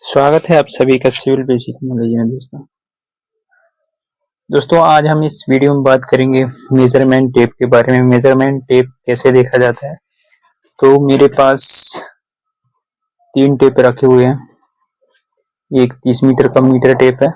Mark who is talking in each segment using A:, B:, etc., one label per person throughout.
A: स्वागत है आप सभी का सिविल बेसिक नॉलेज में। दोस्तों आज हम इस वीडियो में बात करेंगे मेजरमेंट टेप के बारे में। मेजरमेंट टेप कैसे देखा जाता है। तो मेरे पास 3 टेप रखे हुए हैं। एक 30 मीटर का मीटर टेप है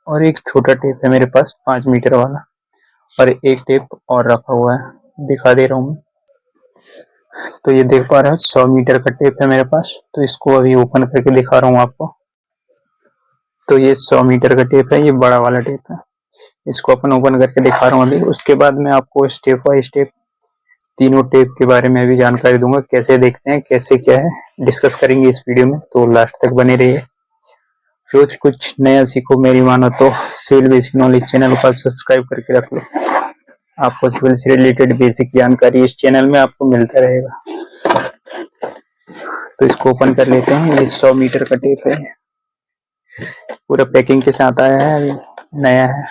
A: और एक छोटा टेप है मेरे पास 5 मीटर वाला, और एक टेप और रखा हुआ है, दिखा दे रहा हूँ मैं। तो ये देख पा रहे हो 100 मीटर का टेप है मेरे पास। तो इसको अभी ओपन करके दिखा रहा हूँ आपको। तो ये 100 मीटर का टेप है, ये बड़ा वाला टेप है। इसको अपन ओपन करके दिखा रहा हूँ अभी। उसके बाद मैं आपको स्टेप बाय स्टेप तीनों टेप के बारे में भी जानकारी दूंगा, कैसे देखते हैं, कैसे क्या है, डिस्कस करेंगे इस वीडियो में। तो लास्ट तक बने रहिए। रोज कुछ नया सीखो मेरी मानो तो सिविल बेसिक नॉलेज चैनल को सब्सक्राइब करके रख लो। आपको सिविल से रिलेटेड बेसिक जानकारी इस चैनल में आपको मिलता रहेगा। तो इसको ओपन कर लेते हैं। ये 100 मीटर का टेप है, पूरा पैकिंग के साथ आया है, अभी नया है।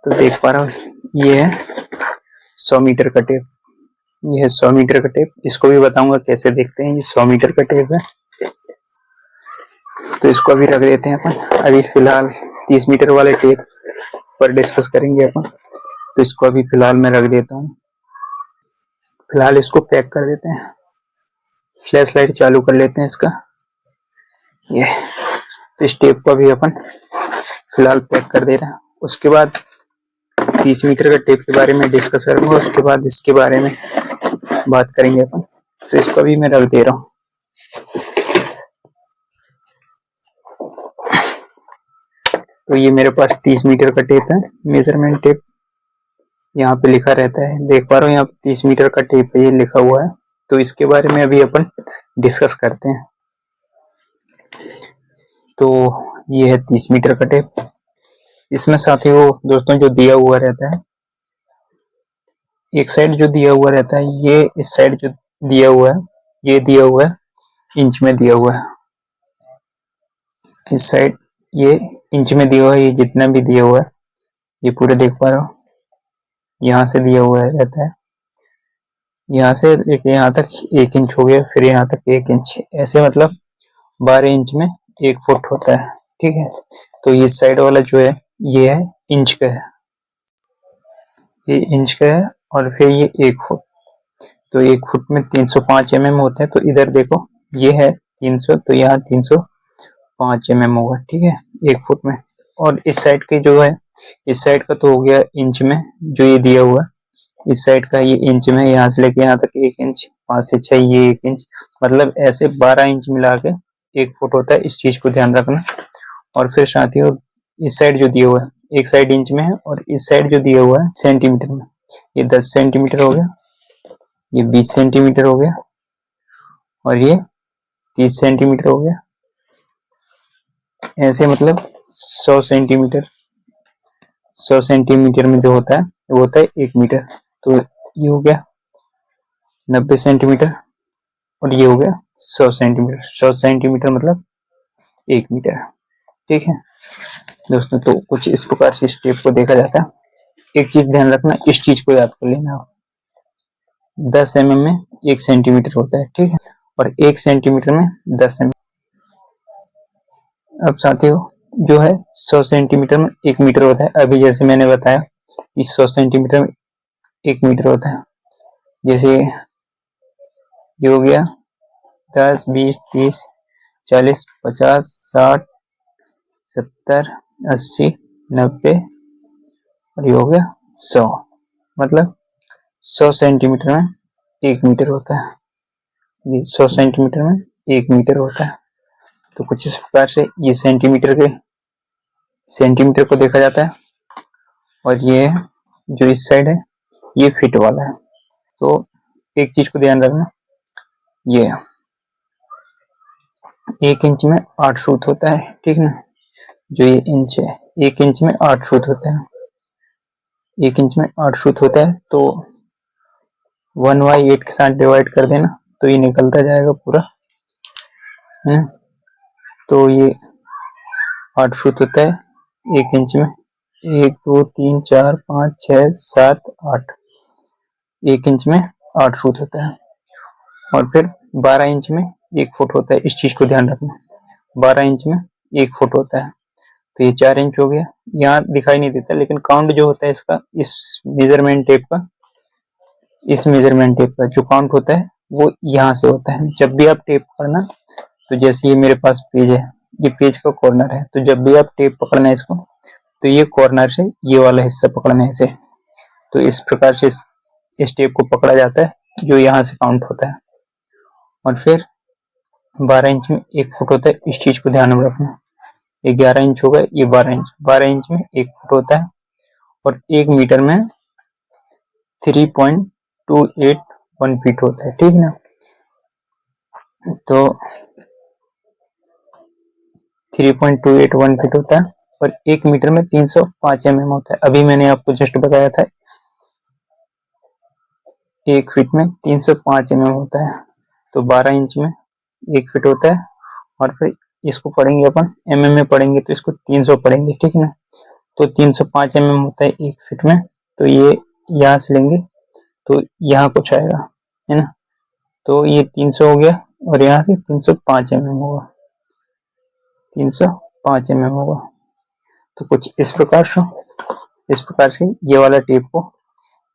A: तो देख पा रहा हूँ ये है 100 मीटर का टेप। ये है 100 मीटर का टेप। इसको भी बताऊंगा कैसे देखते हैं। ये 100 मीटर का टेप है। तो इसको अभी रख देते हैं अपन। अभी फिलहाल 30 मीटर वाले टेप पर डिस्कस करेंगे अपन। तो इसको अभी फिलहाल मैं रख देता हूँ। फिलहाल इसको पैक कर देते हैं। फ्लैश लाइट चालू कर लेते हैं इसका। ये तो इस टेप को अभी अपन फिलहाल पैक कर दे रहे हैं। उसके बाद 30 मीटर का टेप के बारे में डिस्कस करूंगा। उसके बाद इसके बारे में बात करेंगे अपन। तो इसको अभी मैं रख दे रहा हूँ। तो ये मेरे पास 30 मीटर का टेप है, मेजरमेंट टेप। यहाँ पे लिखा रहता है, देख पा रहा हूँ यहाँ 30 मीटर का टेप है, ये लिखा हुआ है। तो इसके बारे में अभी अपन डिस्कस करते हैं। तो ये है 30 मीटर का टेप। इसमें साथियों दोस्तों जो दिया हुआ रहता है, एक साइड जो दिया हुआ रहता है, ये इस साइड जो दिया हुआ है, ये दिया हुआ है इंच में दिया हुआ है। इस साइड ये इंच में दिया हुआ है। ये जितना भी दिया हुआ है ये पूरे देख पा रहे हो, यहाँ से दिया हुआ है रहता है। यहाँ से एक यहाँ तक 1 इंच हो गया, फिर यहाँ तक 1 इंच, ऐसे मतलब 12 इंच में 1 फुट होता है। ठीक है। तो ये साइड वाला जो है ये है इंच का है, ये इंच का है। और फिर ये 1 फुट। तो 1 फुट में 305 mm होते हैं। तो इधर देखो ये है 300, तो यहाँ 305 mm होगा। ठीक है, 1 फुट में। और इस साइड के जो है, इस साइड का तो हो गया इंच में जो ये दिया हुआ है। इस साइड का ये इंच में, यहाँ से लेके यहाँ तक 1 इंच, 5 से 6 ये 1 इंच, मतलब ऐसे 12 इंच मिला के 1 फुट होता है। इस चीज को ध्यान रखना। और फिर साथियों इस साइड जो दिया हुआ है, एक साइड इंच में है और इस साइड जो दिया हुआ है सेंटीमीटर में, ये 10 सेंटीमीटर हो गया, ये 20 सेंटीमीटर हो गया, और ये 30 सेंटीमीटर हो गया। ऐसे मतलब 100 सेंटीमीटर, 100 सेंटीमीटर में जो होता है वो होता है 1 मीटर। तो ये हो गया 90 सेंटीमीटर, और ये हो गया 100 सेंटीमीटर। 100 सेंटीमीटर मतलब 1 मीटर। ठीक है दोस्तों, तो कुछ इस प्रकार से स्टेप को देखा जाता है। एक चीज ध्यान रखना, इस चीज को याद कर लेना, 10 mm में 1 सेंटीमीटर होता है। ठीक है, और 1 सेंटीमीटर में 10 mm। अब साथियों जो है 100 सेंटीमीटर में 1 मीटर होता है। अभी जैसे मैंने बताया कि 100 सेंटीमीटर में 1 मीटर होता है। जैसे ये हो गया 10, 20, 30, 40, 50, 60, 70, 80, 90, और ये हो गया 100, मतलब 100 सेंटीमीटर में 1 मीटर होता है। ये 100 सेंटीमीटर में 1 मीटर होता है। तो कुछ इस प्रकार से ये सेंटीमीटर को देखा जाता है। और ये जो इस साइड है ये फीट वाला है। तो एक चीज को ध्यान रखना, ये 1 इंच में 8 सूत होता है। ठीक ना, जो ये इंच है 1 इंच में 8 सूत होता है। 1 इंच में 8 सूत होता है। तो 1/8 के साथ डिवाइड कर देना तो ये निकलता जाएगा पूरा है। तो ये 8 सूत होता है 1 इंच में। 1, 2, 3, 4, 5, 6, 7, 8, 1 इंच में 8 सूत होता है। और फिर 12 इंच में 1 फुट होता है, इस चीज को ध्यान रखना। 12 इंच में 1 फुट होता है, तो ये 4 इंच हो गया। यहाँ दिखाई नहीं देता, लेकिन काउंट जो होता है इसका, इस मेजरमेंट टेप का, इस मेजरमेंट टेप का जो काउंट होता है वो यहाँ से होता है। जब भी आप टेप पकड़ना, तो जैसे ये मेरे पास पेज है, ये पेज का कॉर्नर है, तो जब भी आप टेप पकड़ना है इसको, तो ये कॉर्नर से ये वाला हिस्सा पकड़ना है इसे। तो इस प्रकार से इस टेप को पकड़ा जाता है, जो यहाँ से काउंट होता है। और फिर 12 इंच में 1 फुट होता है, इस चीज को ध्यान में रखना। ये 11 इंच होगा, ये 12 इंच, 12 इंच में 1 फुट होता है, और 1 मीटर में 3.281 फीट होता है, ठीक ना। तो 3.281 फीट होता है, और 1 मीटर में 305 mm होता है। अभी मैंने आपको जस्ट बताया था 1 फीट में 305 mm होता है। तो 12 इंच में 1 फीट होता है, और फिर इसको पढ़ेंगे अपन mm में पढ़ेंगे, तो इसको 300 पढ़ेंगे, ठीक ना। तो 305 mm होता है 1 फीट में, तो ये यहाँ से लेंगे तो यहाँ कुछ आएगा, है ना। तो ये 300 हो गया, और यहाँ से 305 mm होगा, 305 mm होगा। तो कुछ इस प्रकार से ये वाला टेप को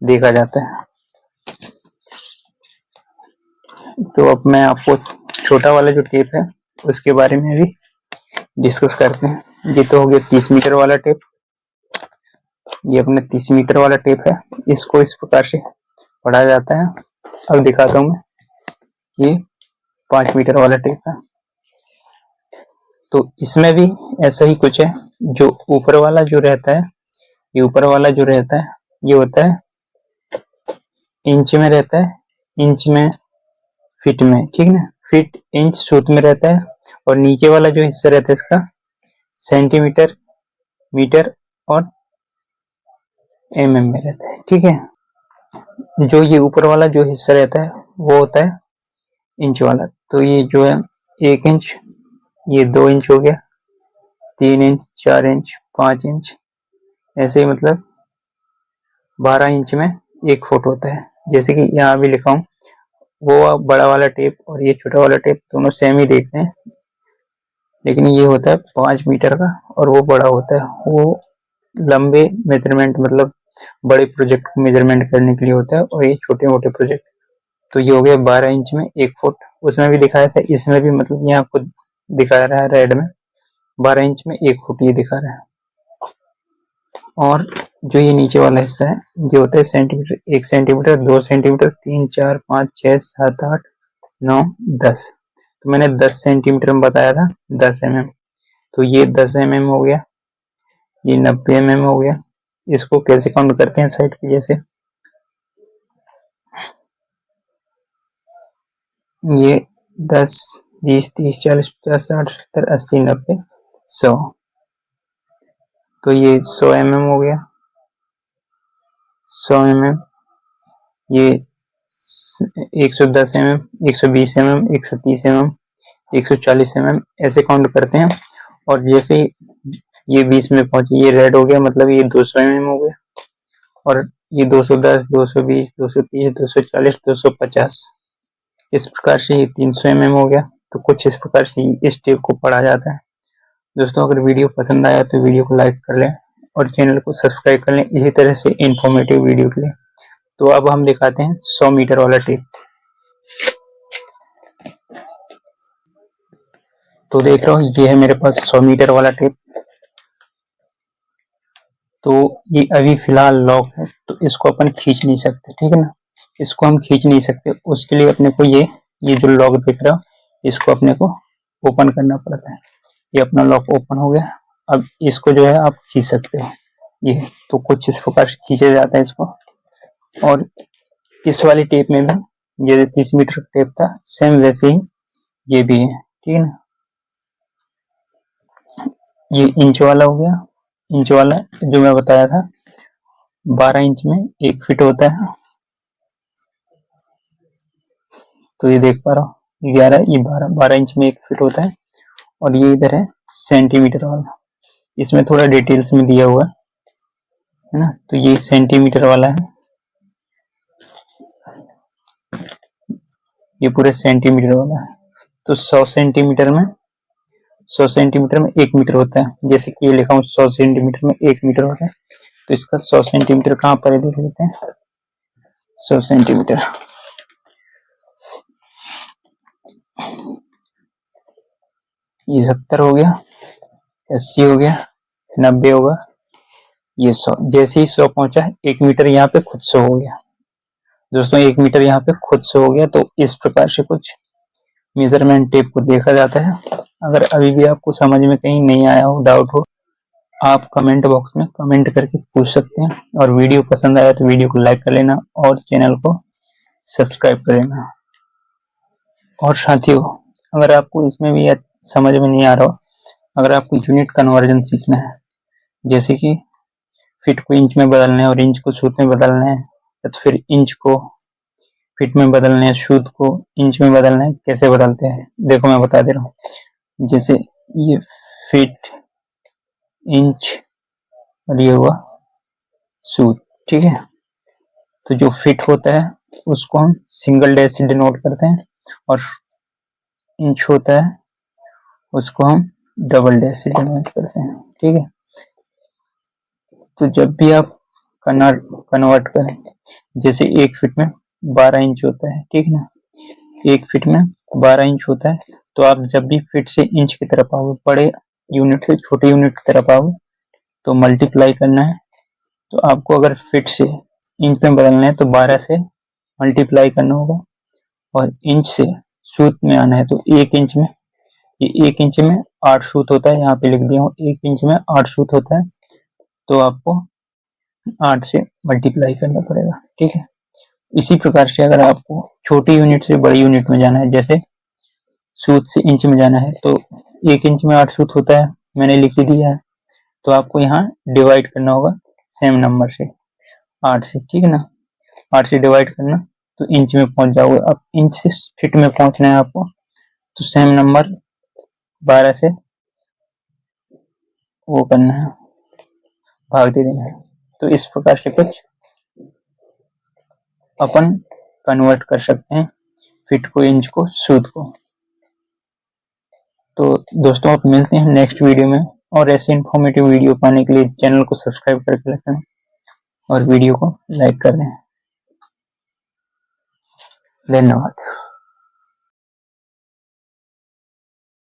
A: देखा जाता है। तो अब मैं आपको छोटा वाला जो टेप है उसके बारे में भी डिस्कस करते हैं। ये तो हो गया 30 मीटर वाला टेप, ये अपना 30 मीटर वाला टेप है, इसको इस प्रकार से पढ़ा जाता है। अब दिखाता हूँ मैं, ये 5 मीटर वाला टेप है। तो इसमें भी ऐसा ही कुछ है। जो ऊपर वाला जो रहता है, ये ऊपर वाला जो रहता है ये होता है इंच में रहता है, इंच में, फीट में, ठीक ना। फीट, इंच, सूत में रहता है। और नीचे वाला जो हिस्सा रहता है इसका सेंटीमीटर, मीटर और mm में रहता है, ठीक है। जो ये ऊपर वाला जो हिस्सा रहता है वो होता है इंच वाला। तो ये जो है 1 इंच, ये 2 इंच हो गया, 3 इंच, 4 इंच, 5 इंच, ऐसे ही मतलब 12 इंच में 1 फुट होता है। जैसे कि यहाँ भी लिखा हूँ, वो बड़ा वाला टेप और ये छोटा वाला टेप दोनों सेम ही देखते हैं, लेकिन ये होता है 5 मीटर का और वो बड़ा होता है। वो लंबे मेजरमेंट, मतलब बड़े प्रोजेक्ट को मेजरमेंट करने के लिए होता है, और ये छोटे मोटे प्रोजेक्ट। तो ये हो गया 12 इंच में 1 फुट। उसमें भी दिखाया था, इसमें भी मतलब यहाँ आपको दिखा रहा है रेड में 12 इंच में 1 फुट ये दिखा रहा है। और जो ये नीचे वाला हिस्सा है ये होता है सेंटीमीटर, 1 सेंटीमीटर, 2 सेंटीमीटर, 3, 4, 5, 6, 7, 8, 9, 10। तो मैंने 10 सेंटीमीटर में बताया था, 10 mm। तो ये 10 mm हो गया, ये 90 mm हो गया। इसको कैसे काउंट करते हैं साइड पे, जैसे ये 10, 20, 30, 40, 50, 60, 70, 80, 90, 100। तो ये 100 mm हो गया, 100 mm, ये 110 mm, 120 mm, 130 mm, 140 mm, ऐसे काउंट करते हैं। और जैसे ये 20 में पहुंचे, ये रेड हो गया, मतलब ये 200 mm हो गया। और ये 210, 220, 230, 240, 250, इस प्रकार से ये 300 mm हो गया। तो कुछ इस प्रकार से इस टेप को पढ़ा जाता है। दोस्तों, अगर वीडियो पसंद आया तो वीडियो को लाइक कर लें और चैनल को सब्सक्राइब कर लें इसी तरह से इंफॉर्मेटिव वीडियो के लिए। तो अब हम दिखाते हैं 100 मीटर वाला टेप। तो देख रहा हूँ, ये है मेरे पास 100 मीटर वाला टेप। तो ये अभी फिलहाल लॉक है, तो इसको अपन खींच नहीं सकते, ठीक है ना। इसको हम खींच नहीं सकते, उसके लिए अपने को ये जो लॉक दिख रहा है इसको अपने को ओपन करना पड़ता है। ये अपना लॉक ओपन हो गया। अब इसको जो है आप खींच सकते हो, ये तो कुछ इस प्रकार से खींचा जाता है इसको। और इस वाली टेप में भी, ये 30 मीटर टेप था, सेम वैसे ही ये भी है, ठीक है ना। ये इंच वाला हो गया, इंच वाला जो मैं बताया था 12 इंच में 1 फीट होता है। तो ये देख पा रहा हूँ 11, ये 12 इंच में 1 फीट होता है। और ये इधर है सेंटीमीटर वाला, इसमें थोड़ा डिटेल्स में दिया हुआ है ना। तो ये सेंटीमीटर वाला है, ये पूरे सेंटीमीटर वाला है। तो 100 सेंटीमीटर में 1 मीटर होता है। जैसे कि ये लिखा हूँ 100 सेंटीमीटर में 1 मीटर होता है। तो इसका 100 सेंटीमीटर कहाँ पर है देख लेते हैं। 100 सेंटीमीटर, ये 70 हो गया, 80 हो गया, 90 होगा, ये 100। जैसे ही 100 पहुंचा 1 मीटर यहाँ पे खुद 100 हो गया दोस्तों, 1 मीटर यहाँ पे खुद 100 हो गया। तो इस प्रकार से कुछ मेजरमेंट टेप को देखा जाता है। अगर अभी भी आपको समझ में कहीं नहीं आया हो, डाउट हो, आप कमेंट बॉक्स में कमेंट करके पूछ सकते हैं। और वीडियो पसंद आया तो वीडियो को लाइक कर लेना और चैनल को सब्सक्राइब कर लेना। और साथियों, अगर आपको इसमें भी समझ में नहीं आ रहा हो, अगर आपको यूनिट कन्वर्जन सीखना है, जैसे कि फीट को इंच में बदलना है और इंच को फुट में बदलना है, या तो फिर इंच को फीट में बदलना है, फुट को इंच में बदलना है, कैसे बदलते हैं देखो मैं बता दे रहा हूँ। जैसे ये फीट, इंच और ये हुआ फुट, ठीक है। तो जो फीट होता है उसको हम सिंगल डैश से डिनोट करते हैं, और इंच होता है उसको हम डबल डैश से डिनोट करते हैं, ठीक है। तो जब भी आप कन्वर्ट करें, जैसे 1 फीट में 12 इंच होता है, ठीक है ना, 1 फीट में 12 इंच होता है। तो आप जब भी फीट से इंच की तरफ आओगे, बड़े यूनिट से छोटे यूनिट की तरफ आओगे, तो मल्टीप्लाई करना है। तो आपको अगर फीट से इंच में बदलना है तो 12 से मल्टीप्लाई करना होगा, और इंच से फुट में आना है तो 1 इंच में, ये 1 इंच में 8 फुट होता है, यहाँ पे लिख दिया हूँ 1 इंच में 8 फुट होता है। तो आपको 8 से मल्टीप्लाई करना पड़ेगा, ठीक है। इसी प्रकार से अगर आपको छोटी यूनिट से बड़ी यूनिट में जाना है, जैसे फुट से इंच में जाना है, तो 1 इंच में 8 फुट होता है, मैंने लिख ही दिया है। तो आपको यहाँ डिवाइड करना होगा सेम नंबर से, 8 से, ठीक है ना। 8 से डिवाइड करना तो इंच में पहुंच जाओगे। अब इंच से फीट में पहुंचना है आपको, तो सेम नंबर 12 से वो करना है, भाग दे देना है। तो इस प्रकार से कुछ अपन कन्वर्ट कर सकते हैं फीट को, इंच को, फुट को। तो दोस्तों, आप मिलते हैं नेक्स्ट वीडियो में, और ऐसे इन्फॉर्मेटिव वीडियो पाने के लिए चैनल को सब्सक्राइब करके रखें और वीडियो को लाइक कर दें। धन्यवाद।